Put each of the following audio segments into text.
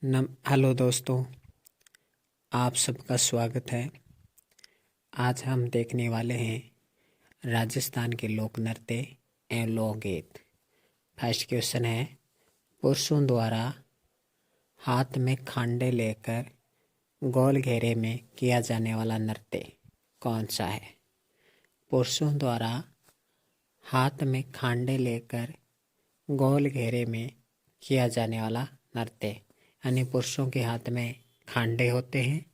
Hello दोस्तों, आप सबका स्वागत है। आज हम देखने वाले हैं राजस्थान के लोक नृत्य एवं लोकगीत। फर्स्ट क्वेश्चन है, पुरुषों द्वारा हाथ में खांडे लेकर गोल घेरे में किया जाने वाला नृत्य कौन सा है? पुरुषों द्वारा हाथ में खांडे लेकर गोल घेरे में किया जाने वाला नृत्य, यानी पुरुषों के हाथ में खांडे होते हैं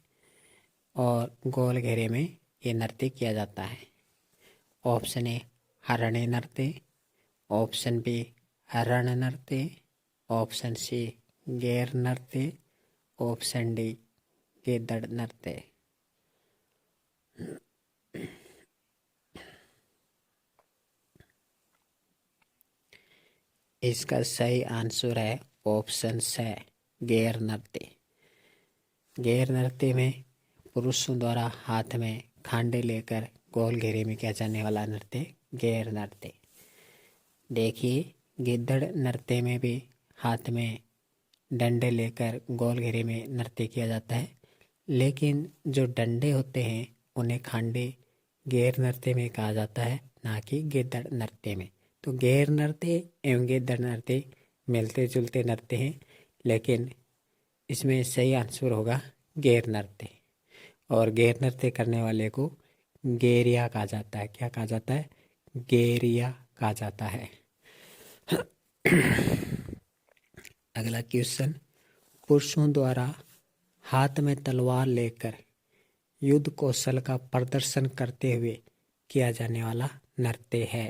और गोल घेरे में ये नृत्य किया जाता है। ऑप्शन ए हरणी नृत्य, ऑप्शन बी रण नृत्य, ऑप्शन सी गैर नृत्य, ऑप्शन डी गिद्दड़ नृत्य। इसका सही आंसर है ऑप्शन सी गैर नृत्य। गैर नृत्य में पुरुषों द्वारा हाथ में खांडे लेकर गोल घेरे में किया जाने वाला नृत्य गैर नृत्य। देखिए, गिद्दड़ नृत्य में भी हाथ में डंडे लेकर गोल घेरे में नृत्य किया जाता है, लेकिन जो डंडे होते हैं उन्हें खांडे गैर नृत्य में कहा जाता है, ना कि गिद्दड़ नृत्य में। तो गैर नृत्य एवं गिद्दड़ नृत्य मिलते जुलते नृत्य हैं, लेकिन इसमें सही आंसर होगा गैर नृत्य। और गैर नृत्य करने वाले को गैरिया कहा जाता है। क्या कहा जाता है? गैरिया कहा जाता है। अगला क्वेश्चन, पुरुषों द्वारा हाथ में तलवार लेकर युद्ध कौशल का प्रदर्शन करते हुए किया जाने वाला नृत्य है।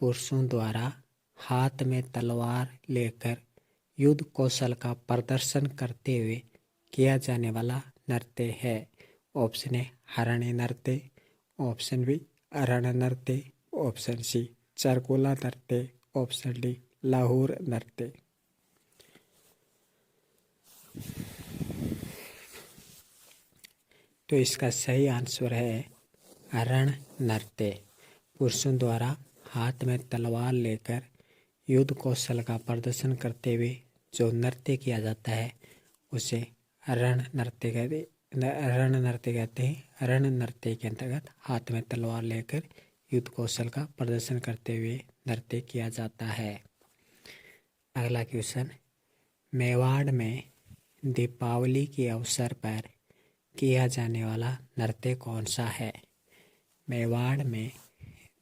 पुरुषों द्वारा हाथ में तलवार लेकर युद्ध कौशल का प्रदर्शन करते हुए किया जाने वाला नृत्य है। ऑप्शन ए हरणी नृत्य, ऑप्शन बी रण नृत्य, ऑप्शन सी चरकोला नृत्य, ऑप्शन डी लाहौर नृत्य। तो इसका सही आंसर है रण नृत्य। पुरुषों द्वारा हाथ में तलवार लेकर युद्ध कौशल का प्रदर्शन करते हुए जो नृत्य किया जाता है उसे रण नृत्य कहते हैं। रण नृत्य के अंतर्गत हाथ में तलवार लेकर युद्ध कौशल का प्रदर्शन करते हुए नृत्य किया जाता है। अगला क्वेश्चन, मेवाड़ में दीपावली के अवसर पर किया जाने वाला नृत्य कौन सा है? मेवाड़ में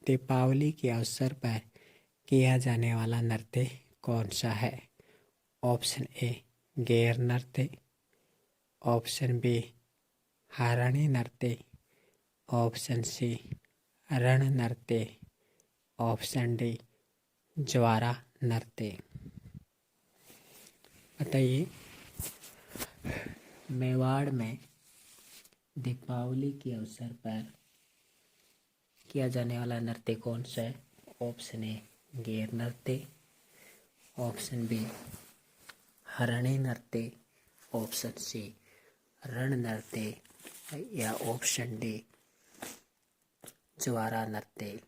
दीपावली के अवसर पर किया जाने वाला नृत्य कौन सा है? ऑप्शन ए गैर नृत्य, ऑप्शन बी हरणी नृत्य, ऑप्शन सी रण नृत्य, ऑप्शन डी ज्वारा नृत्य। बताइए, मेवाड़ में दीपावली के अवसर पर किया जाने वाला नृत्य कौन सा है? ऑप्शन ए गैर नृत्य, ऑप्शन बी हरणी नृत्य, ऑप्शन सी रण नृत्य या ऑप्शन डी ज्वारा नृत्य।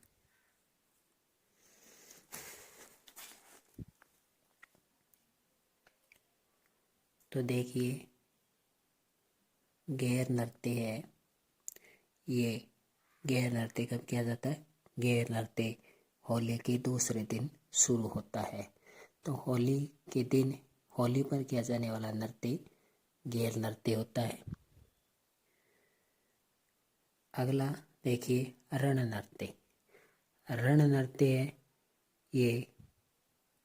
तो देखिए, गैर नृत्य है। ये गैर नृत्य कब किया जाता है? गैर नृत्य होली के दूसरे दिन शुरू होता है। तो होली के दिन होली पर किया जाने वाला नृत्य गैर नृत्य होता है। अगला देखिए, रण नृत्य। रण नृत्य है, ये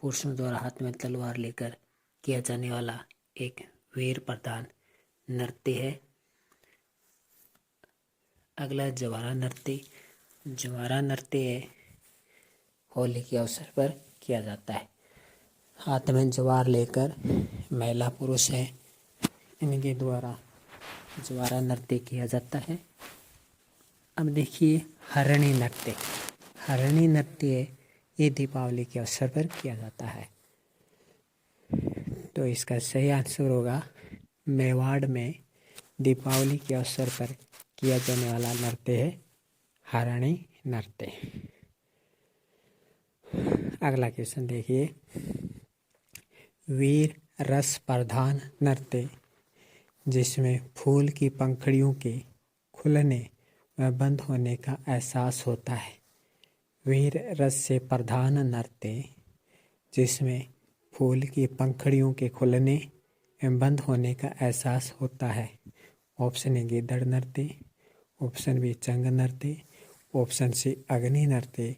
पुरुषों द्वारा हाथ में तलवार लेकर किया जाने वाला एक वीर प्रधान नृत्य है। अगला ज्वारा नृत्य। ज्वारा नृत्य है, होली के अवसर पर किया जाता है। हाथ में ज्वार लेकर महिला पुरुष है, इनके द्वारा ज्वारा नृत्य किया जाता है। अब देखिए, हरणी नृत्य। हरणी नृत्य ये दीपावली के अवसर पर किया जाता है। तो इसका सही आंसर होगा मेवाड़ में दीपावली के अवसर पर किया जाने वाला नृत्य है हरणी नृत्य। अगला क्वेश्चन देखिए, वीर रस प्रधान नृत्य, जिसमें फूल की पंखुड़ियों के खुलने व बंद होने का एहसास होता है। वीर रस से प्रधान नृत्य, जिसमें फूल की पंखुड़ियों के खुलने एवं बंद होने का एहसास होता है। ऑप्शन ए गिद्दड़ नृत्य, ऑप्शन बी चंग नृत्य, ऑप्शन सी अग्नि नृत्य,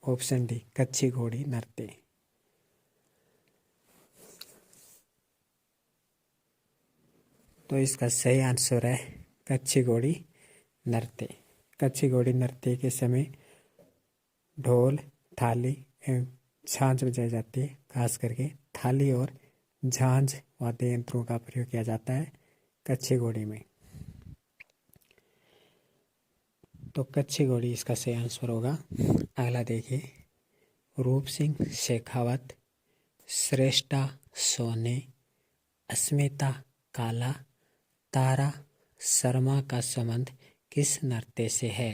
ऑप्शन डी कच्ची घोड़ी नृत्य। तो इसका सही आंसर है कच्ची घोड़ी नृत्य। कच्ची घोड़ी नृत्य के समय ढोल, थाली एवं झांझ बजाई जाती है। खास करके थाली और झांझ वाद्य यंत्रों का प्रयोग किया जाता है कच्ची घोड़ी में। तो कच्ची घोड़ी इसका सही आंसर होगा। अगला देखिए, रूप सिंह शेखावत, श्रेष्ठा सोने, अस्मिता काला, तारा शर्मा का संबंध किस नृत्य से है?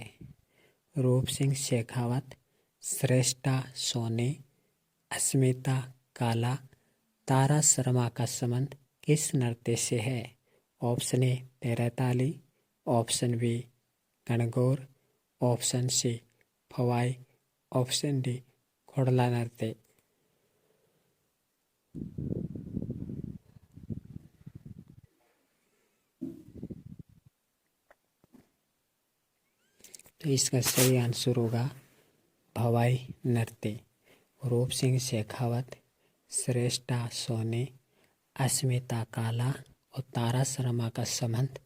रूप सिंह शेखावत, श्रेष्ठा सोने, अस्मिता काला, तारा शर्मा का संबंध किस नृत्य से है? Option A Terahtali, option B Gangaur, option C Phawai, option D Ghodla नृत्य। तो इसका सही आंसर होगा भवाई नृत्य। रूप सिंह शेखावत, श्रेष्ठा सोने, अस्मिता काला और तारा शर्मा का संबंध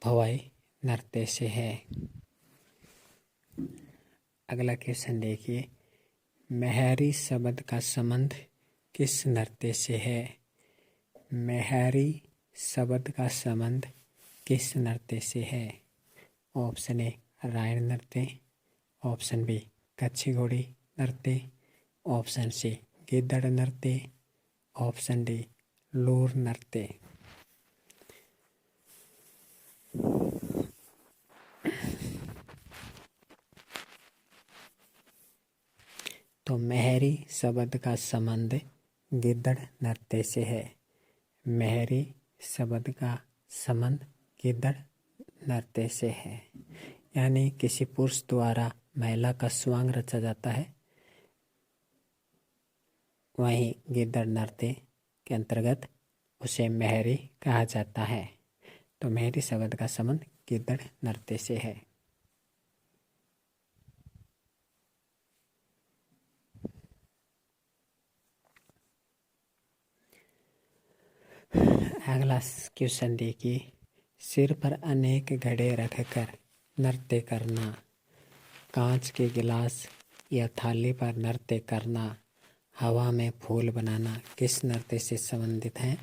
भवाई नृत्य से है। अगला क्वेश्चन देखिए, मेहरी शब्द का संबंध किस नृत्य से है? मेहरी शब्द का संबंध किस नृत्य से है? ऑप्शन ए रायण नृत्य, ऑप्शन बी कच्ची घोड़ी नृत्य, ऑप्शन सी गिद्दड़ नृत्य, ऑप्शन डी लोर नृत्य। तो मेहरी शब्द का संबंध गिद्दड़ नृत्य से है। मेहरी शब्द का संबंध गिद्दड़ नृत्य से है, यानी किसी पुरुष द्वारा महिला का स्वांग रचा जाता है, वहीं गिद्दड़ नृत्य के अंतर्गत उसे मेहरी कहा जाता है। तो मेहरी शब्द का संबंध गिद्दड़ नृत्य से है। अगला क्वेश्चन देखिए, सिर पर अनेक घड़े रखकर नृत्य करना, कांच के गिलास या थाली पर नृत्य करना, हवा में फूल बनाना किस नृत्य से संबंधित है?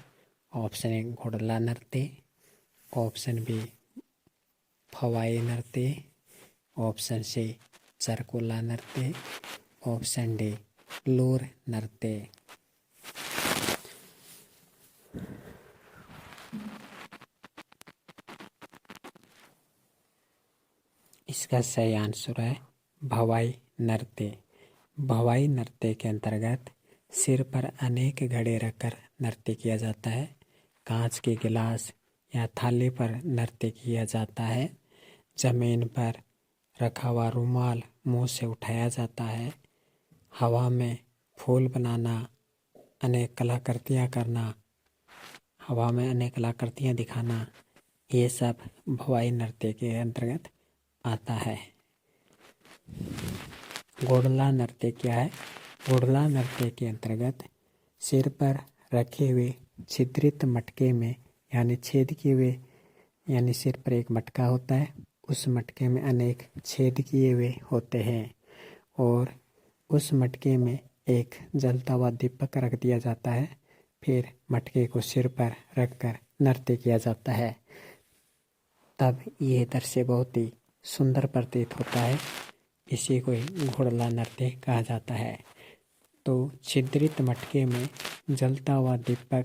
ऑप्शन ए घोड़ला नृत्य, ऑप्शन बी फवाई नृत्य, ऑप्शन सी चरकोला नृत्य, ऑप्शन डी लोर नृत्य। इसका सही आंसर है भवाई नृत्य। भवाई नृत्य के अंतर्गत सिर पर अनेक घड़े रखकर नृत्य किया जाता है, कांच के गिलास या थाली पर नृत्य किया जाता है, जमीन पर रखा हुआ रुमाल मुंह से उठाया जाता है, हवा में फूल बनाना, अनेक कलाकृतियाँ करना, हवा में अनेक कलाकृतियाँ दिखाना, ये सब भवाई नृत्य के अंतर्गत आता है। घोड़ला नृत्य क्या है? घोड़ला नृत्य के अंतर्गत सिर पर रखे हुए छिद्रित मटके में, यानी छेद किए हुए, यानी सिर पर एक मटका होता है, उस मटके में अनेक छेद किए हुए होते हैं और उस मटके में एक जलता हुआ दीपक रख दिया जाता है, फिर मटके को सिर पर रखकर नृत्य किया जाता है। तब यह दृश्य बहुत ही सुंदर प्रतीत होता है, इसी को घोड़ला नृत्य कहा जाता है। तो छिद्रित मटके में जलता हुआ दीपक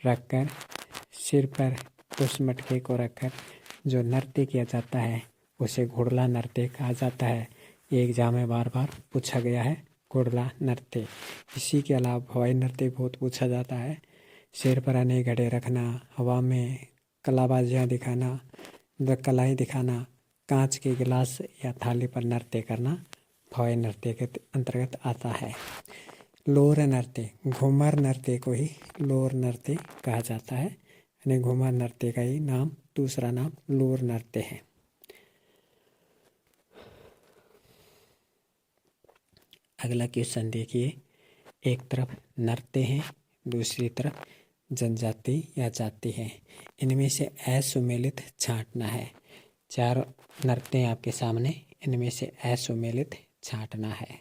रखकर सिर पर उस मटके को रखकर जो नृत्य किया जाता है उसे घोड़ला नृत्य कहा जाता है। ये एग्जाम में बार बार पूछा गया है घोड़ला नृत्य। इसी के अलावा भवाई नृत्य बहुत पूछा जाता है, सिर पर अनेक घड़े रखना, हवा में कलाबाजियाँ दिखाना, कलाएँ दिखाना, कांच के गिलास या थाली पर नृत्य करना भव्य नृत्य के अंतर्गत आता है। लोर नृत्य, घूमर नृत्य को ही लोर नृत्य कहा जाता है, यानी घूमर नृत्य का ही नाम दूसरा नाम लोर नृत्य है। अगला क्वेश्चन देखिए, एक तरफ नृत्य है, दूसरी तरफ जनजाति या जाति है, इनमें से असुमेलित छांटना है। चार नृत्य आपके सामने, इनमें से असुमेलित छांटना है।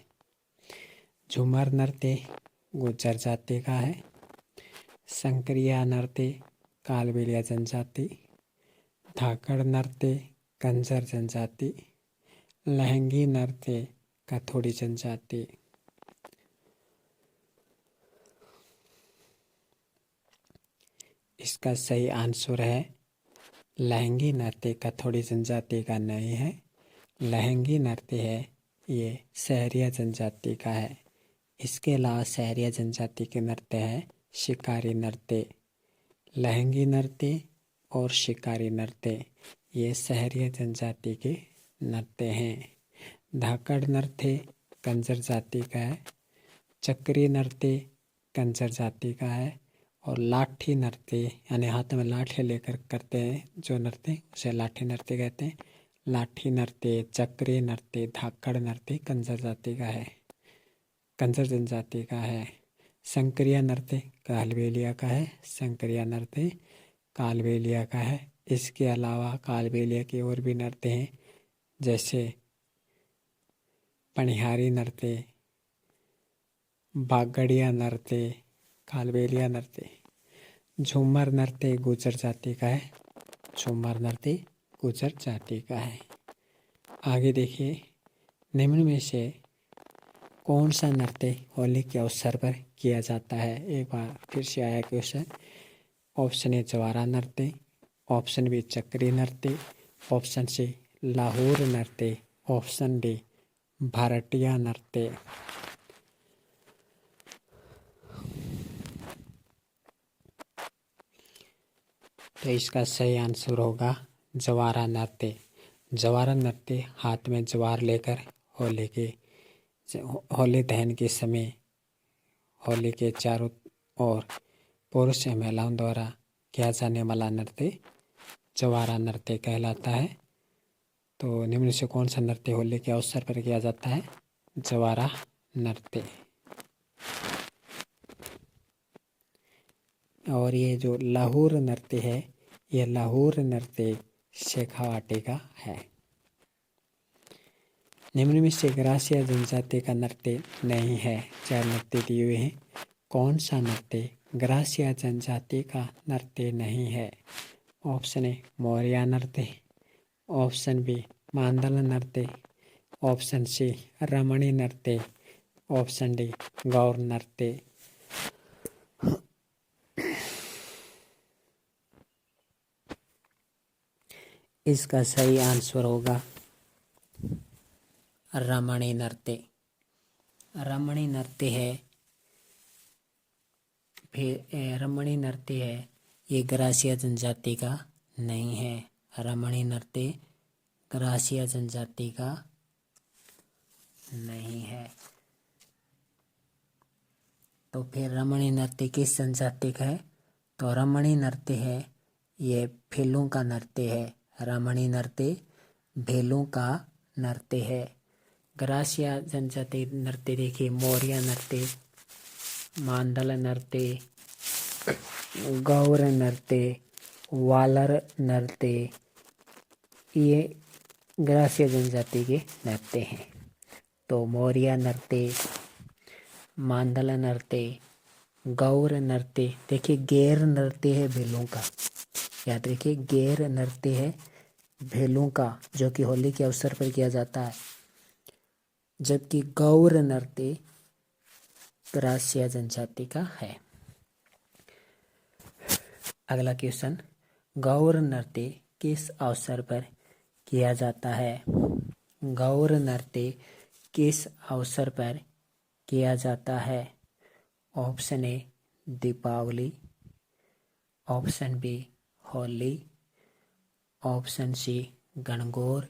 झूमर नृत्य गुज्जर जाति का है। संक्रिया नृत्य कालबेलिया जनजाति। धाकड़ नृत्य कंजर जनजाति। लहंगी नृत्य कथोड़ी जनजाति। इसका सही आंसर है लहंगी नृत्य कथोड़ी जनजाति का नहीं है। लहंगी नृत्य है ये सहरिया जनजाति का है। इसके अलावा सहरिया जनजाति के नृत्य है शिकारी नृत्य। लहंगी नृत्य और शिकारी नृत्य ये सहरिया जनजाति के नृत्य हैं। धाकड़ नृत्य कंजर जाति का है। चक्री नृत्य कंजर जाति का है। और लाठी नृत्य यानी हाथ में लाठी लेकर करते हैं जो नृत्य उसे लाठी नृत्य कहते हैं। लाठी नृत्य, चक्री नृत्य, धाकड़ नृत्य कंजर जाति का है, कंजर जनजाति का है। संक्रिया नृत्य कालबेलिया का है। संक्रिया नृत्य कालबेलिया का है। इसके अलावा कालबेलिया के और भी नृत्य हैं जैसे पनिहारी नृत्य, बागड़िया नृत्य, कालबेलिया नृत्य। झूमर नृत्य गुज्जर जाति का है। झूमर नृत्य गुज्जर जाति का है। आगे देखिए, निम्न में से कौन सा नृत्य होली के अवसर पर किया जाता है। एक बार फिर से आया क्वेश्चन। ऑप्शन ए जवारा नृत्य, ऑप्शन बी चक्री नृत्य, ऑप्शन सी लाहौर नृत्य, ऑप्शन डी भारतीय नृत्य। तो इसका सही आंसर होगा जवारा नृत्य। जवारा नृत्य हाथ में जवार लेकर होली दहन के समय होली के चारों ओर पुरुष या महिलाओं द्वारा किया जाने वाला नृत्य जवारा नृत्य कहलाता है। तो निम्न से कौन सा नृत्य होली के अवसर पर किया जाता है। जवारा नृत्य। और ये जो लाहौर नृत्य है ये लाहौर नृत्य शेखावाटी का है। निम्न में से ग्रासिया जनजाति का नृत्य नहीं है। चार नृत्य दिए हुए हैं, कौन सा नृत्य ग्रासिया जनजाति का नृत्य नहीं है। ऑप्शन ए मौर्य नृत्य, ऑप्शन बी मांदल नृत्य, ऑप्शन सी रमणी नृत्य, ऑप्शन डी गौर नृत्य। इसका सही आंसर होगा रमणी नृत्य। रमणी नृत्य है रमणी नृत्य है ये ग्रासिया जनजाति का नहीं है। रमणी नृत्य ग्रासिया जनजाति का नहीं है। तो फिर रमणी नृत्य किस जनजाति का है। तो रमणी नृत्य है ये भीलों का नृत्य है। रमणी नृत्य भीलों का नृत्य है। ग्रासिया जनजाति नृत्य देखिए मौर्य नृत्य, मांडल नृत्य, गौर नृत्य, वालर नृत्य ये ग्रासिया जनजाति के नृत्य हैं। तो मौर्य नृत्य, मांडल नृत्य, गौर नृत्य देखिए गैर नृत्य है भीलों का। याद रखिए गैर नृत्य है भीलों का जो कि होली के अवसर पर किया जाता है, जबकि गौर नृत्य ग्रासिया जनजाति का है। अगला क्वेश्चन, गौर नृत्य किस अवसर पर किया जाता है। गौर नृत्य किस अवसर पर किया जाता है। Option A Deepawali, option B Holi, option C Gangaur,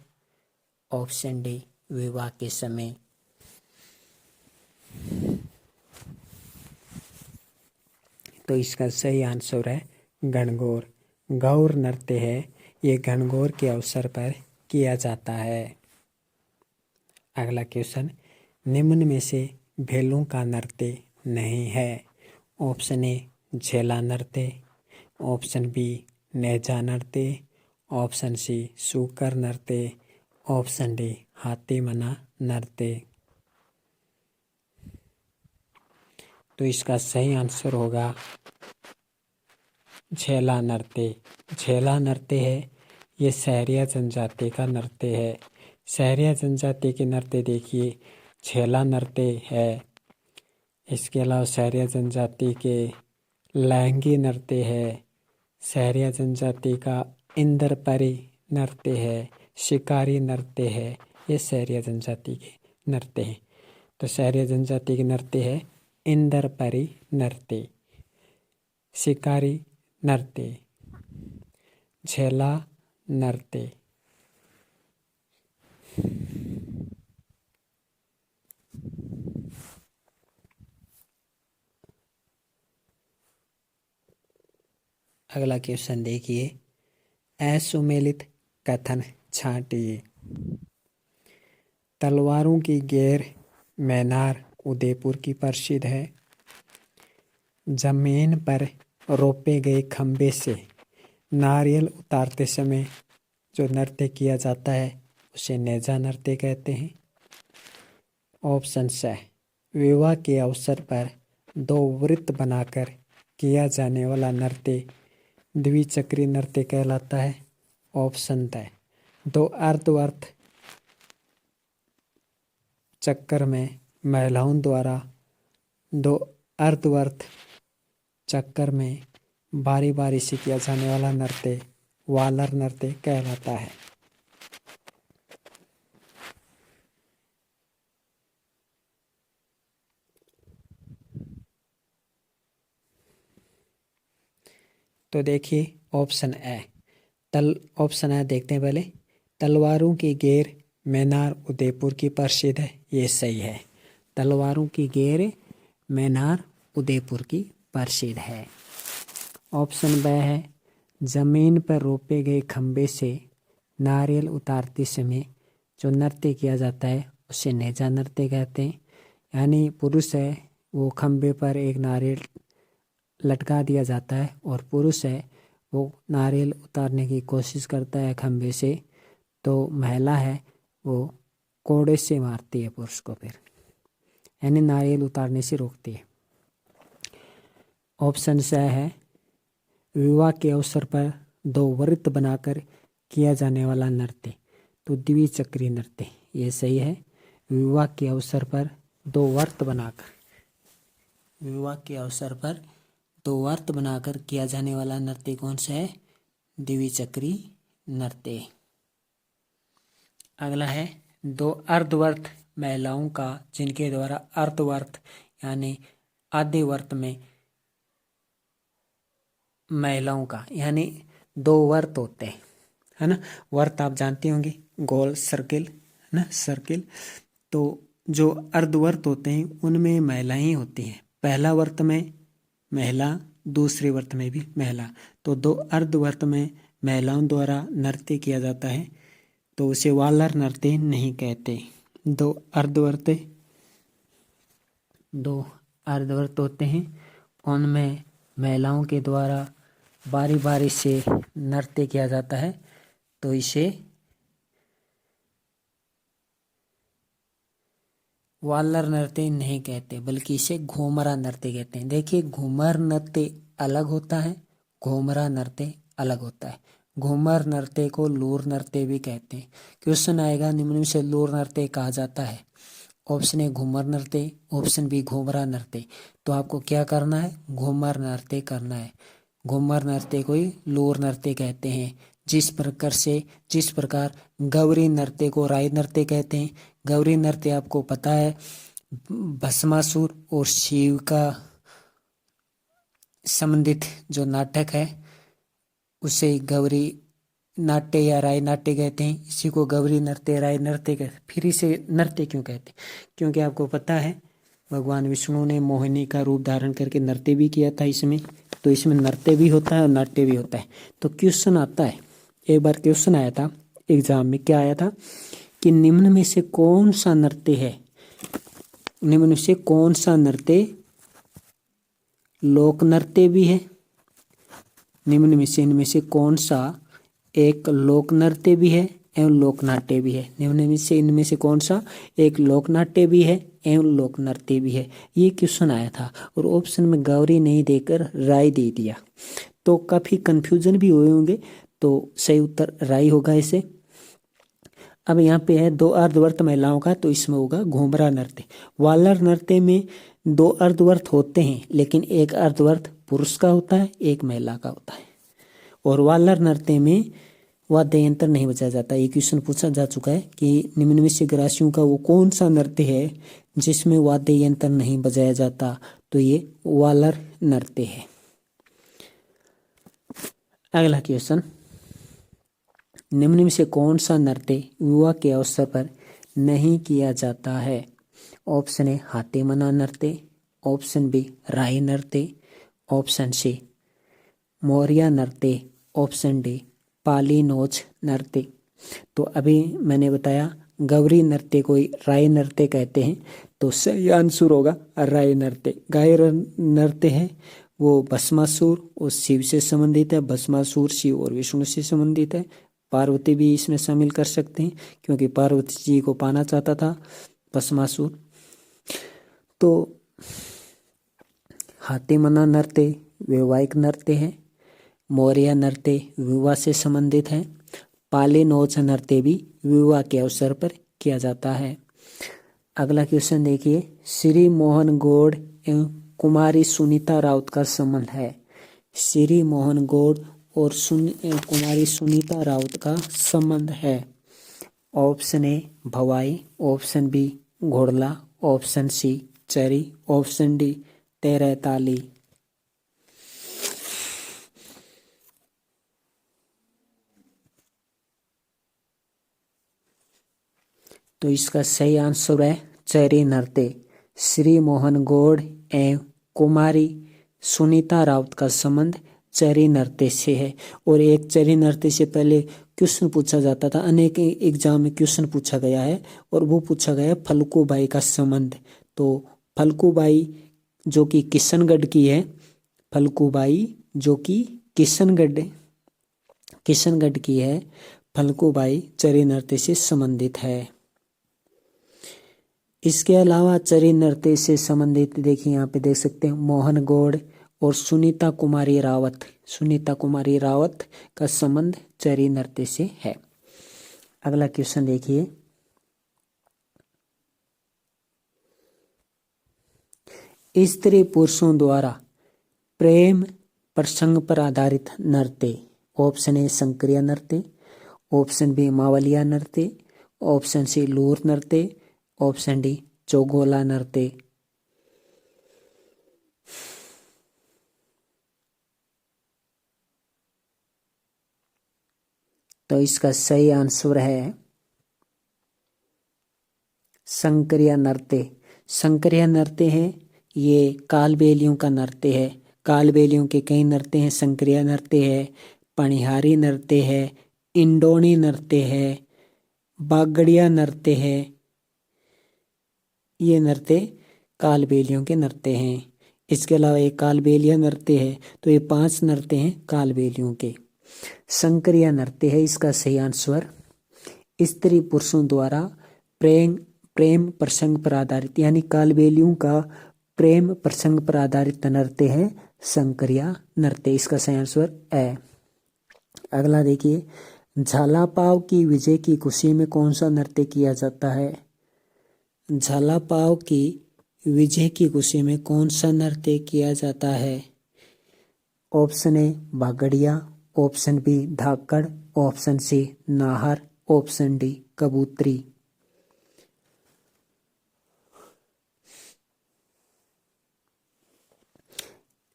option D विवाह के समय। तो इसका सही आंसर है गणगौर। गौर नृत्य है, ये गणगौर के अवसर पर किया जाता है। अगला क्वेश्चन, निम्न में से भेलों का नृत्य नहीं है। ऑप्शन ए झेला नृत्य, ऑप्शन बी नेजा नृत्य, ऑप्शन सी सूकर नृत्य, ऑप्शन डी हाथी मना नृत्य। तो इसका सही आंसर होगा झेला नृत्य। झेला नृत्य है, ये सहरिया जनजाति का नृत्य है। सहरिया जनजाति के नृत्य देखिए, झेला नृत्य है। इसके अलावा सहरिया जनजाति के लहंगी नृत्य है। सहरिया जनजाति का इंद्रपरी नृत्य है, शिकारी नृत्य है। ये सहरिया जनजाति के नृत्य हैं। तो सहरिया जनजाति के नृत्य है इंद्रपरी नृत्य, शिकारी नृत्य, झेला नृत्य। अगला क्वेश्चन देखिए, असुमेलित कथन छांटिए। तलवारों की गैर मैनार उदयपुर की प्रसिद्ध है। जमीन पर रोपे गए खंबे से नारियल उतारते समय जो नृत्य किया जाता है उसे नेजा नृत्य कहते हैं। ऑप्शन स विवाह के अवसर पर दो वृत्त बनाकर किया जाने वाला नृत्य द्विचक्री नृत्य कहलाता है। ऑप्शन द दो अर्धवर्त चक्कर में महिलाओं द्वारा दो अर्धवर्त चक्कर में बारी बारी से किया जाने वाला नृत्य वालर नृत्य कहलाता है। तो देखिए ऑप्शन ए देखते हैं पहले। तलवारों की गैर मैनार उदयपुर की प्रसिद्ध है, ये सही है। तलवारों की गैर मैनार उदयपुर की प्रसिद्ध है। ऑप्शन ब है, जमीन पर रोपे गए खंबे से नारियल उतारते समय जो नृत्य किया जाता है उसे नेजा नृत्य कहते हैं। यानी पुरुष है वो खंबे पर एक नारियल लटका दिया जाता है और पुरुष है वो नारियल उतारने की कोशिश करता है खंबे से, तो महिला है वो कोड़े से मारती है पुरुष को, फिर यानी नारियल उतारने से रोकती है। ऑप्शन स है, विवाह के अवसर पर दो वृत्त बनाकर किया जाने वाला नृत्य तो द्विचक्री नृत्य, ये सही है। विवाह के अवसर पर दो वृत्त बनाकर किया जाने वाला नृत्य कौन सा है? द्विचक्री नृत्य। अगला है, दो अर्धवर्त महिलाओं का जिनके द्वारा अर्धवर्त यानी आधे वर्त में महिलाओं का यानी दो वर्त होते हैं, है ना। वर्त आप जानते होंगे, गोल सर्किल, है ना, सर्किल। तो जो अर्धवर्त होते हैं उनमें महिलाएं होती हैं। पहला वर्त में महिला, दूसरे वर्त में भी महिला। तो दो अर्धवर्त में महिलाओं द्वारा नृत्य किया जाता है तो उसे वालर नृत्य नहीं कहते। दो अर्धवर्त होते हैं, उनमें महिलाओं के द्वारा बारी बारी से नृत्य किया जाता है तो इसे वालर नृत्य नहीं कहते, बल्कि इसे घूमरा नृत्य कहते हैं। देखिए, घूमर नृत्य अलग होता है, घूमरा नृत्य अलग होता है। घूमर नृत्य को लूर नृत्य भी कहते हैं। क्वेश्चन आएगा, निम्न में से लूर नृत्य कहा जाता है। ऑप्शन ए घूमर नृत्य, ऑप्शन बी घूमरा नृत्य। तो आपको क्या करना है? घूमर नृत्य करना है। घूमर नृत्य को ही लूर नृत्य कहते हैं। जिस प्रकार गौरी नृत्य को राई नृत्य कहते हैं। गौरी नृत्य आपको पता है, भस्मासुर और शिव का संबंधित जो नाटक है उसे गौरी नाट्य या राय नाट्य कहते हैं। इसी को गौरी नृत्य राय नृत्य कहते हैं। फिर इसे नृत्य क्यों कहते हैं? क्योंकि आपको पता है भगवान विष्णु ने मोहिनी का रूप धारण करके नृत्य भी किया था इसमें, तो इसमें नृत्य भी होता है और नाट्य भी होता है। तो क्वेश्चन आता है, एक बार क्वेश्चन आया था एग्जाम में, क्या आया था कि निम्न में से कौन सा नृत्य है, निम्न में से कौन सा नृत्य लोक नृत्य भी है, निम्न में से इनमें से कौन सा एक लोक नृत्य भी है एवं लोक नाट्य भी है। निम्न में से इनमें से कौन सा एक लोक नाट्य भी है एवं लोक नृत्य भी है, ये क्वेश्चन आया था। और ऑप्शन में गौरी नहीं देकर राय दे दिया, तो काफी कंफ्यूजन भी हुए होंगे। तो सही उत्तर राय होगा इसे। अब यहाँ पे है दो अर्धवर्त महिलाओं का, तो इसमें होगा घूमरा नृत्य। वालर नृत्य में दो अर्धवर्त होते हैं, लेकिन एक अर्धवर्त पुरुष का होता है, एक महिला का होता है। और वालर नृत्य में वाद्य यंत्र नहीं बजाया जाता। ये क्वेश्चन पूछा जा चुका है कि निम्न में से ग्रासियों का वो कौन सा नृत्य है जिसमें वाद्य यंत्र नहीं बजाया जाता, तो ये वालर नृत्य है। अगला क्वेश्चन, निम्न में से कौन सा नृत्य विवाह के अवसर पर नहीं किया जाता है? ऑप्शन ए हाथे मना नृत्य, ऑप्शन बी राय नृत्य, ऑप्शन सी मौर्या नृत्य, ऑप्शन डी पाली नोच नृत्य। तो अभी मैंने बताया गौरी नृत्य को राय नृत्य कहते हैं, तो सही आंसर होगा राय नृत्य। गाय नृत्य है वो भस्मासुर और शिव से संबंधित है। भस्मासुर शिव और विष्णु से संबंधित है। पार्वती भी इसमें शामिल कर सकते हैं क्योंकि पार्वती जी को पाना चाहता था भस्मासुर। तो हाथी मना नृत्य वैवाहिक नृत्य है, मौर्य नृत्य विवाह से संबंधित है, पाले नोच नृत्य भी विवाह के अवसर पर किया जाता है। अगला क्वेश्चन देखिए, श्री मोहन गौड़ एवं कुमारी सुनीता राउत का संबंध है। श्री मोहन गौड़ और कुमारी सुनीता राउत का संबंध है। Option A Bhavai, option B Ghodla, option C Chari, option D Terahtali. तो इसका सही आंसर है चरी नृत्य। श्री मोहन गौड़ एवं कुमारी सुनीता राउत का संबंध चरी नृत्य से है। और एक चरी नृत्य से पहले क्वेश्चन पूछा जाता था, अनेक एग्जाम में क्वेश्चन पूछा गया है, और वो पूछा गया है फल्गुबाई का संबंध। तो फल्गुबाई जो कि किशनगढ़ की है, फल्गुबाई जो कि किशनगढ़ की है, फल्गुबाई चरी नृत्य से संबंधित है। इसके अलावा चरी नृत्य से संबंधित देखिए यहाँ पे देख सकते हैं मोहन गौड़ और सुनीता कुमारी रावत का संबंध चरी नृत्य से है। अगला क्वेश्चन देखिए, स्त्री पुरुषों द्वारा प्रेम प्रसंग पर आधारित नृत्य। ऑप्शन ए शंकरिया नृत्य, ऑप्शन बी मावलिया नृत्य, ऑप्शन सी लूर नृत्य, ऑप्शन डी चौगोला नृत्य। तो इसका सही आंसर है शंकरिया नृत्य। शंकरिया नृत्य है ये कालबेलियों का नृत्य है। कालबेलियों के कई नृत्य हैं। शंकरिया नृत्य है, पणिहारी नृत्य है, इंडोनी नृत्य है, बागड़िया नृत्य है। ये नृत्य कालबेलियों के नृत्य हैं। इसके अलावा एक कालबेलिया नृत्य है। तो ये 5 नृत्य हैं कालबेलियों के। शंकरिया नृत्य है इसका सही आंसर। स्त्री पुरुषों द्वारा प्रेम प्रसंग पर आधारित, यानी कालबेलियों का प्रेम प्रसंग पर आधारित नृत्य है शंकरिया नृत्य। इसका सही आंसर है। अगला देखिए, झालापाव की विजय की खुशी में कौन सा नृत्य किया जाता है? झालापाव की विजय की खुशी में कौन सा नृत्य किया जाता है? Option A Bhagadiya, option B Dhakad, option C Nahar, option D Kabootari.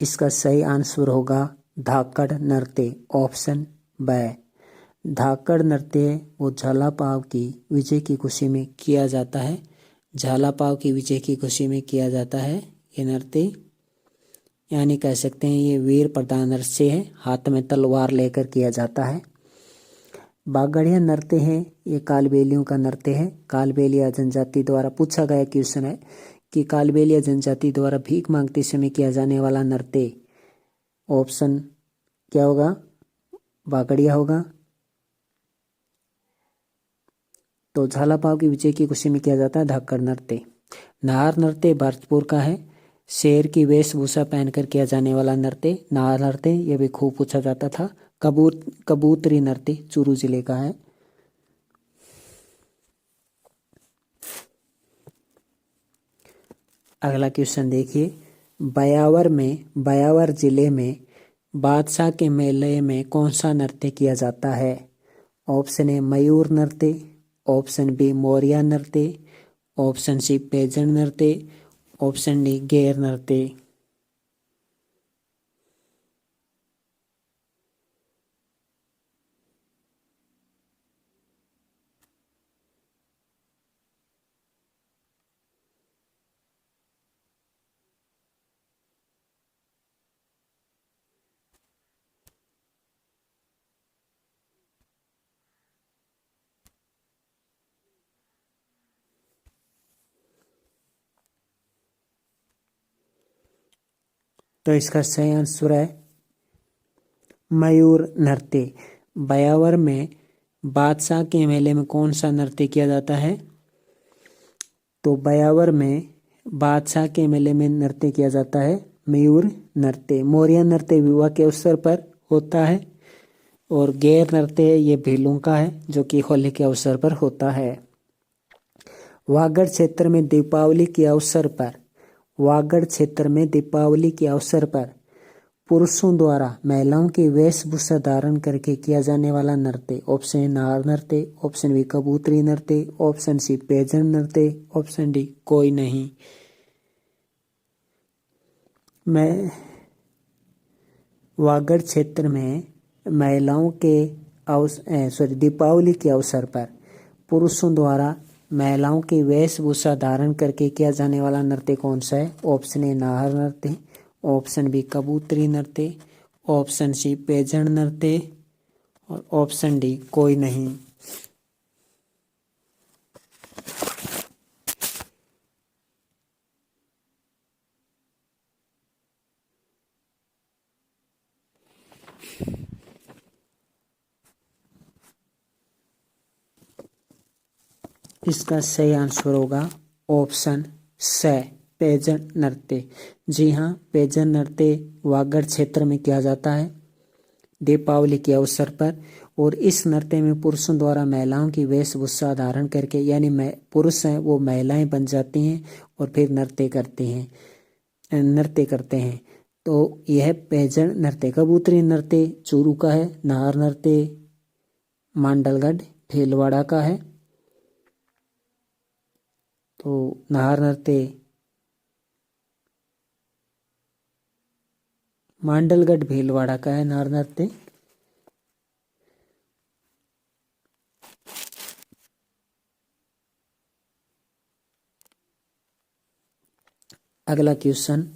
इसका सही आंसर होगा धाकड़ नृत्य, ऑप्शन ब। धाकड़ नृत्य वो झालापाव की विजय की खुशी में किया जाता है। झालापाव की विजय की खुशी में किया जाता है ये नृत्य, यानी कह सकते हैं ये वीर प्रधान नृत्य है, हाथ में तलवार लेकर किया जाता है। बागड़िया नृत्य है ये कालबेलियों का नृत्य है। कालबेलिया जनजाति द्वारा पूछा गया क्वेश्चन है कि कालबेलिया जनजाति द्वारा भीख मांगते समय किया जाने वाला नृत्य, ऑप्शन क्या होगा? बागड़िया होगा। तो झालापाव की विजय की खुशी में किया जाता है धाकड़ नृत्य। नार नृत्य भरतपुर का है। शेर की वेशभूषा पहनकर किया जाने वाला नृत्य नार नृत्य, यह भी खूब पूछा जाता था। कबूतरी नृत्य चूरू जिले का है। अगला क्वेश्चन देखिए, बयावर जिले में बादशाह के मेले में कौन सा नृत्य किया जाता है? ऑप्शन ए मयूर नृत्य, ऑप्शन बी मोरिया नृत्य, ऑप्शन सी पेजन नृत्य, ऑप्शन डी गैर नृत्य। तो इसका सही आंसर है मयूर नृत्य। बयावर में बादशाह के मेले में कौन सा नृत्य किया जाता है? तो बयावर में बादशाह के मेले में नृत्य किया जाता है मयूर नृत्य। मोरिया नृत्य विवाह के अवसर पर होता है और गैर नृत्य ये भीलों का है जो कि होली के अवसर पर होता है। वागड़ क्षेत्र में दीपावली के अवसर पर पुरुषों द्वारा महिलाओं की वेशभूषा धारण करके किया जाने वाला नृत्य, ऑप्शन ए नार नृत्य, ऑप्शन बी कबूतरी नृत्य, ऑप्शन सी पेजन नृत्य, ऑप्शन डी कोई नहीं। मैं वागड़ क्षेत्र में महिलाओं के दीपावली के अवसर पर पुरुषों द्वारा महिलाओं की वेशभूषा धारण करके किया जाने वाला नृत्य कौन सा है? ऑप्शन ए नाहर नृत्य, ऑप्शन बी कबूतरी नृत्य, ऑप्शन सी पेजन नृत्य और ऑप्शन डी कोई नहीं। इसका सही आंसर होगा ऑप्शन स पेजन नृत्य। जी हाँ, पेजन नृत्य वागड़ क्षेत्र में किया जाता है दीपावली के अवसर पर और इस नृत्य में पुरुषों द्वारा महिलाओं की वेशभूषा धारण करके, यानी पुरुष हैं वो महिलाएं बन जाती हैं और फिर नृत्य करते हैं। तो यह पेजन नृत्य। कबूतरी नृत्य चूरू का है। नाहर नृत्य मांडलगढ़ भीलवाड़ा का है। तो नाहर नृत्य मांडलगढ़ भीलवाड़ा का है नाहर नृत्य। अगला क्वेश्चन,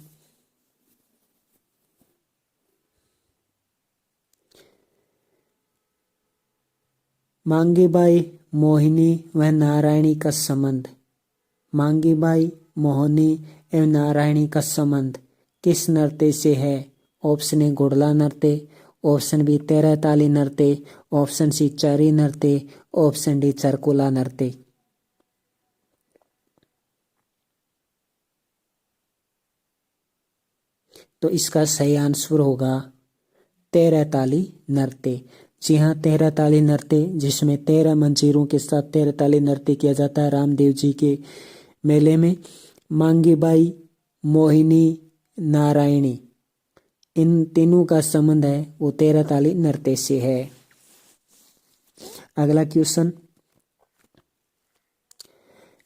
मांगीबाई मोहिनी व नारायणी का संबंध, मांगीबाई मोहिनी एवं नारायणी का संबंध किस नृत्य से है? ऑप्शन ए घुड़ला नृत्य, ऑप्शन बी तेरह ताली नृत्य, ऑप्शन सी चारी नृत्य, ऑप्शन डी चरकुला नृत्य। तो इसका सही आंसर होगा तेरह ताली नृत्य। जी हाँ, तेरह ताली नृत्य जिसमें 13 मंजीरों के साथ 13 ताली नृत्य किया जाता है रामदेव जी के मेले में। मांगीबाई मोहिनी नारायणी इन तीनों का संबंध है वो 13 ताली नृत्य से है। अगला क्वेश्चन,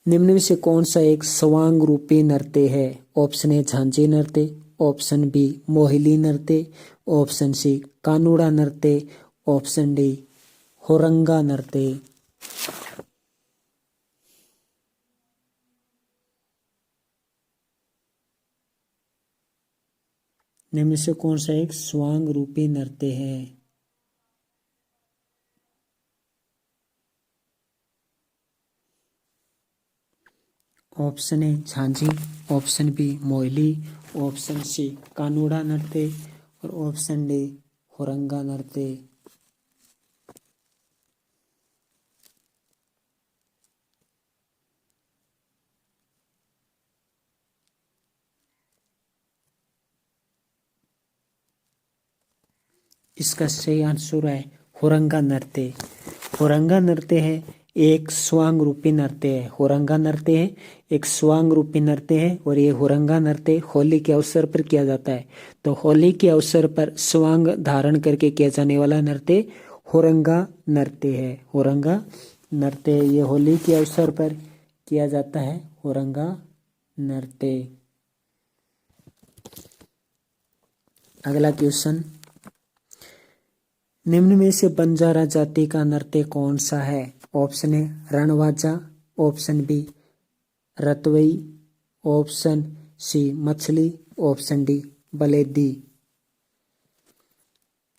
निम्न में से कौन सा एक स्वांग रूपी नृत्य है? ऑप्शन ए झांझी नृत्य, ऑप्शन बी मोहिली नृत्य, ऑप्शन सी कानूड़ा नृत्य, ऑप्शन डी होरंगा नृत्य। निम्न से कौन सा एक स्वांग रूपी नृत्य है? Option A Jhanjhi, option B Mohili, option C Kanuda नृत्य और ऑप्शन डी होरंगा नृत्य। इसका सही आंसर है होरंगा नृत्य। होरंगा नृत्य है एक स्वांग रूपी नृत्य है। होरंगा नृत्य है एक स्वांग रूपी नृत्य है और ये होरंगा नृत्य होली के अवसर पर किया जाता है। तो होली के अवसर पर स्वांग धारण करके किया जाने वाला नृत्य होरंगा नृत्य है। होरंगा नृत्य ये होली के अवसर पर किया जाता है, होरंगा नृत्य। अगला क्वेश्चन, निम्न में से बंजारा जाति का नृत्य कौन सा है? Option A Ranbaja, option B Ratvai, option C Machhli, option D Buledi.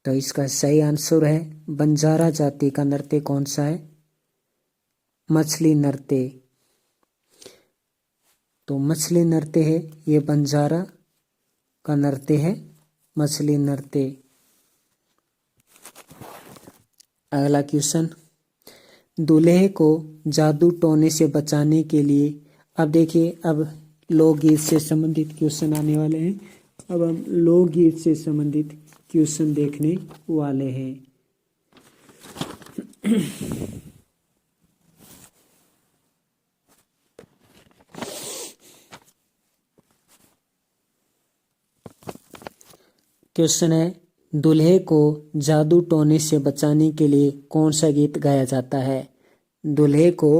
तो इसका सही आंसर है बंजारा जाति का नृत्य कौन सा है? मछली नृत्य। तो मछली नृत्य है ये बंजारा का नृत्य है, मछली नृत्य। अगला क्वेश्चन, दूल्हे को जादू टोने से बचाने के लिए, अब देखिए अब लोकगीत से संबंधित क्वेश्चन आने वाले हैं। अब हम लोकगीत से संबंधित क्वेश्चन देखने वाले हैं। क्वेश्चन है, दूल्हे को जादू टोने से बचाने के लिए कौन सा गीत गाया जाता है? दूल्हे को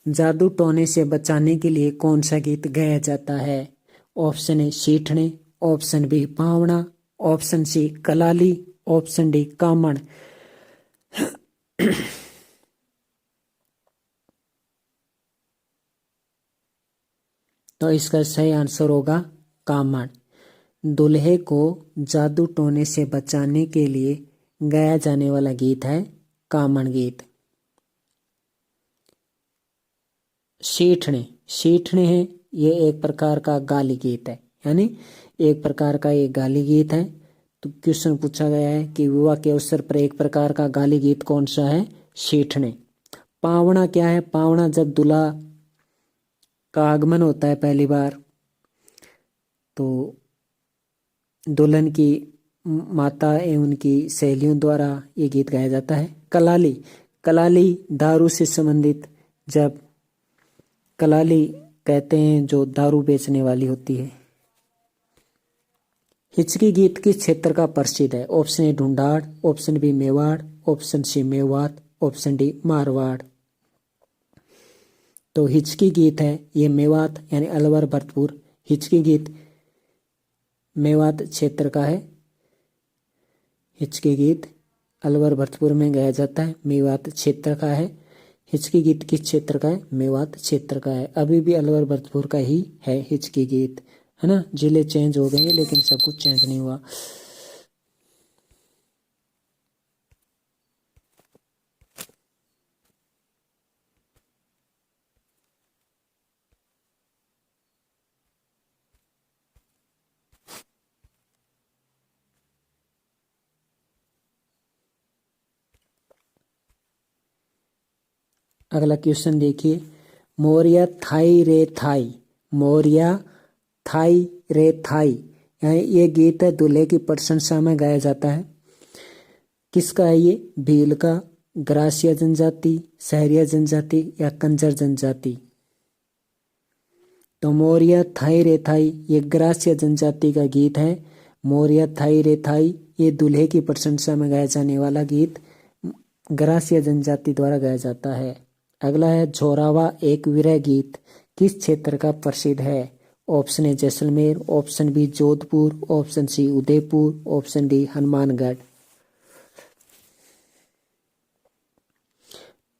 जादू टोने से बचाने के लिए कौन सा गीत गाया जाता है? ऑप्शन ए सीठने, ऑप्शन बी पावना, ऑप्शन सी कलाली, ऑप्शन डी कामण। तो इसका सही आंसर होगा कामण। दूल्हे को जादू टोने से बचाने के लिए गाया जाने वाला गीत है कामण गीत। सीठने, सीठने है ये एक प्रकार का गाली गीत है, यानी एक प्रकार का ये गाली गीत है। तो क्वेश्चन पूछा गया है कि विवाह के अवसर पर एक प्रकार का गाली गीत कौन सा है? सीठने। पावना क्या है? पावना जब दूल्हा का आगमन होता है पहली बार, तो दुल्हन की माता एवं उनकी सहेलियों द्वारा ये गीत गाया जाता है। कलाली, कलाली दारू से संबंधित, जब कलाली कहते हैं जो दारू बेचने वाली होती है। हिचकी गीत किस क्षेत्र का प्रसिद्ध है? Option A Dhundhar, option B Mewar, option C Mewat, option D Marwar. तो हिचकी गीत है ये मेवात यानी अलवर भरतपुर। हिचकी गीत मेवात क्षेत्र का है। हिचकी गीत अलवर भरतपुर में गाया जाता है, मेवात क्षेत्र का है। हिचकी गीत किस क्षेत्र का है? मेवात क्षेत्र का है। अभी भी अलवर भरतपुर का ही है हिचकी गीत, है ना। जिले चेंज हो गए लेकिन सब कुछ चेंज नहीं हुआ। अगला क्वेश्चन देखिए, मोरिया थाई रे थाई, मोरिया थाई रे थाई, ये गीत है दूल्हे की प्रशंसा में गाया जाता है। किसका है ये? भील का, ग्रासिया जनजाति, सहरिया जनजाति या कंजर जनजाति। तो मोरिया थाई रे थाई ये ग्रासिया जनजाति का गीत है। मोरिया थाई रे थाई ये दूल्हे की प्रशंसा में गाया जाने वाला गीत ग्रासिया जनजाति द्वारा गाया जाता है। अगला है झोरावा एक विरह गीत किस क्षेत्र का प्रसिद्ध है? Option A Jaisalmer, option B Jodhpur, option C Udaipur, option D Hanumangarh.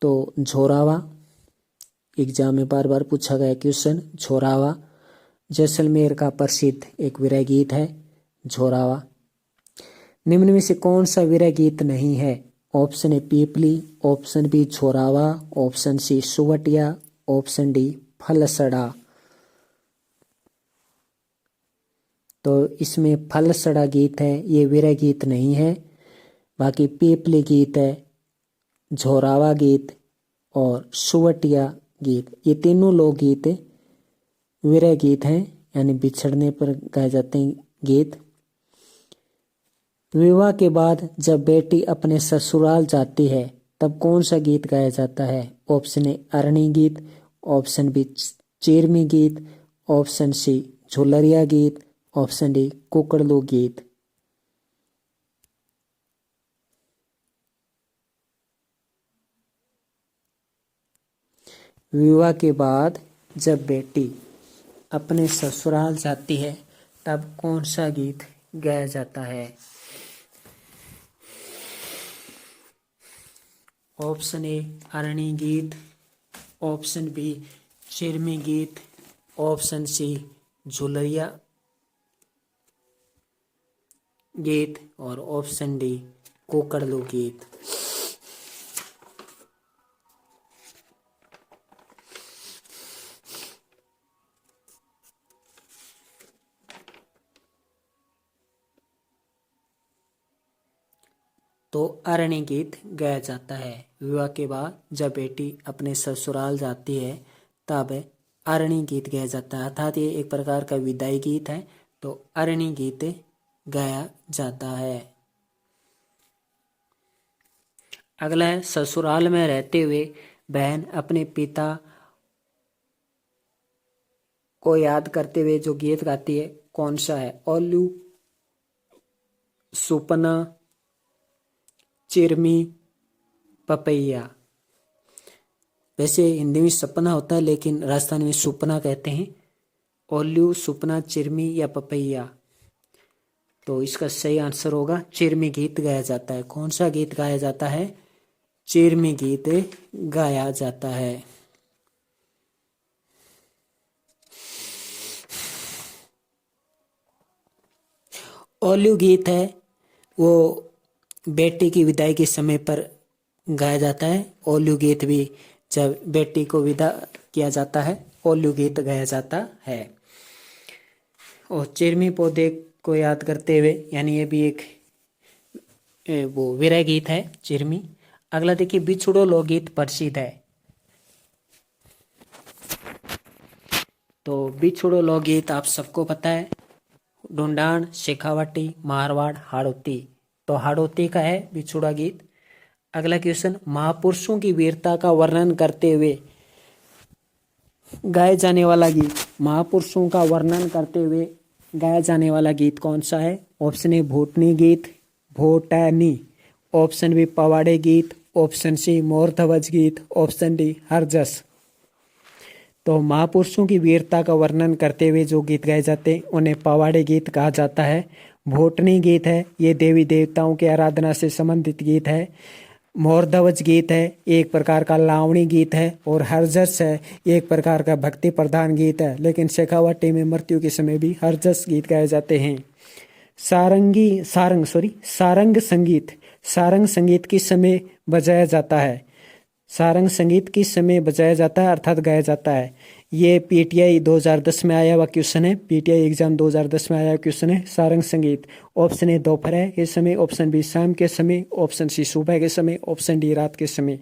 तो झोरावा, एग्जाम में बार बार पूछा गया क्वेश्चन, झोरावा जैसलमेर का प्रसिद्ध एक विरह गीत है झोरावा। निम्न में से कौन सा विरह गीत नहीं है? Option A Peepli, option B Jhorava, option C Suvatiya, option D Falsada. तो इसमें फलसड़ा गीत है, ये विरह गीत नहीं है। बाकी पीपली गीत है, झोरावा गीत और सुवटिया गीत, ये तीनों लोकगीत विरह गीत हैं, यानी बिछड़ने पर गाए जाते हैं गीत। विवाह के बाद जब बेटी अपने ससुराल जाती है तब कौन सा गीत गाया जाता है? ऑप्शन ए अरणी गीत, ऑप्शन बी चिरमी गीत, ऑप्शन सी झुलरिया गीत, ऑप्शन डी कुकड़लू गीत। विवाह के बाद जब बेटी अपने ससुराल जाती है तब कौन सा गीत गाया जाता है? ऑप्शन ए अरणी गीत, ऑप्शन बी चिरमी गीत, ऑप्शन सी झुलरिया गीत और ऑप्शन डी कुकड़लू गीत। तो अरणी गीत गाया जाता है। विवाह के बाद जब बेटी अपने ससुराल जाती है तब अरणी गीत गाया जाता है, अर्थात ये एक प्रकार का विदाई गीत है, तो अरणी गीत गाया जाता है। अगला है ससुराल में रहते हुए बहन अपने पिता को याद करते हुए जो गीत गाती है कौन सा है? ओल्लू, सुपना, चिरमी, पपैया। वैसे हिंदी में सपना होता है लेकिन राजस्थान में सुपना कहते हैं। ओल्लू, सुपना, चिरमी या पपैया। तो इसका सही आंसर होगा चिरमी गीत गाया जाता है। कौन सा गीत गाया जाता है? चिरमी गीत गाया जाता है। ओल्लू गीत है वो बेटी की विदाई के समय पर गाया जाता है। ओल्लू गीत भी जब बेटी को विदा किया जाता है ओल्लू गीत गाया जाता है। और चिरमी पौधे को याद करते हुए, यानी ये भी एक वो विरह गीत है चिरमी। अगला देखिए बिछड़ो लोकगीत प्रसिद्ध है। तो बिछड़ो लोकगीत आप सबको पता है, ढूंढान, शेखावाटी, मारवाड़, हाड़ौती। तो हाड़ौती का है बिछुड़ा गीत। अगला क्वेश्चन, महापुरुषों की वीरता का वर्णन करते हुए गाए जाने वाला गीत, महापुरुषों का वर्णन करते हुए गाया जाने वाला गीत कौन सा है? ऑप्शन ए भूटनी गीत, भोटनी, ऑप्शन बी पवाड़े गीत, ऑप्शन सी मोर ध्वज गीत, ऑप्शन डी हरजस। तो महापुरुषों की वीरता का वर्णन करते हुए जो गीत गाए जाते हैं उन्हें पवाड़े गीत कहा जाता है। भोटनी गीत है, ये देवी देवताओं की आराधना से संबंधित गीत है। मोर ध्वज गीत है, एक प्रकार का लावणी गीत है। और हरजस है, एक प्रकार का भक्ति प्रधान गीत है। लेकिन शेखावाटी में मृत्यु के समय भी हरजस गीत गाए जाते हैं। सारंग संगीत किस समय बजाया जाता है? सारंग संगीत किस समय बजाया जाता है अर्थात गाया जाता है? ये पीटीआई 2010 में आया हुआ क्वेश्चन है, पीटीआई एग्जाम 2010 में आया हुआ क्वेश्चन है। सारंग संगीत ऑप्शन ए दोपहर के समय, ऑप्शन बी शाम के समय, ऑप्शन सी सुबह के समय, ऑप्शन डी रात के समय।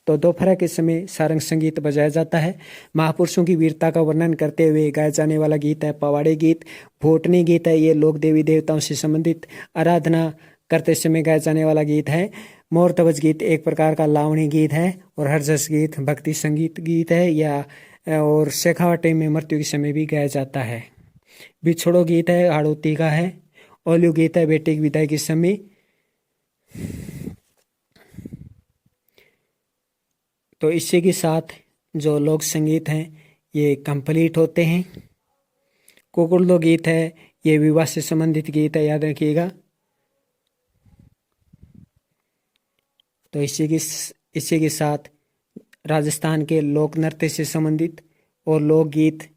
तो दोपहर के समय सारंग संगीत बजाया जाता है। महापुरुषों की वीरता का वर्णन करते हुए गाया जाने वाला गीत है पवाड़े गीत। भोटनी गीत है, ये लोक देवी देवताओं से संबंधित आराधना करते समय गाया जाने वाला गीत है। मोर ध्वज गीत एक प्रकार का लावणी गीत है। और हरजस गीत भक्ति संगीत गीत है या और शेखावाटी में मृत्यु के समय भी गाया जाता है। बिछड़ो गीत है हाड़ौती का है। ओल्लू गीत है बेटी की विदाई के समय। तो इसी के साथ जो लोक संगीत हैं ये कंप्लीट होते हैं। कोकुड़लो गीत है, ये विवाह से संबंधित गीत है, याद रखिएगा। तो इसी के साथ राजस्थान के लोक नृत्य से संबंधित और लोकगीत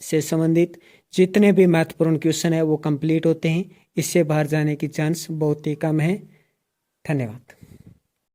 से संबंधित जितने भी महत्वपूर्ण क्वेश्चन है वो कंप्लीट होते हैं। इससे बाहर जाने की चांस बहुत ही कम है। धन्यवाद।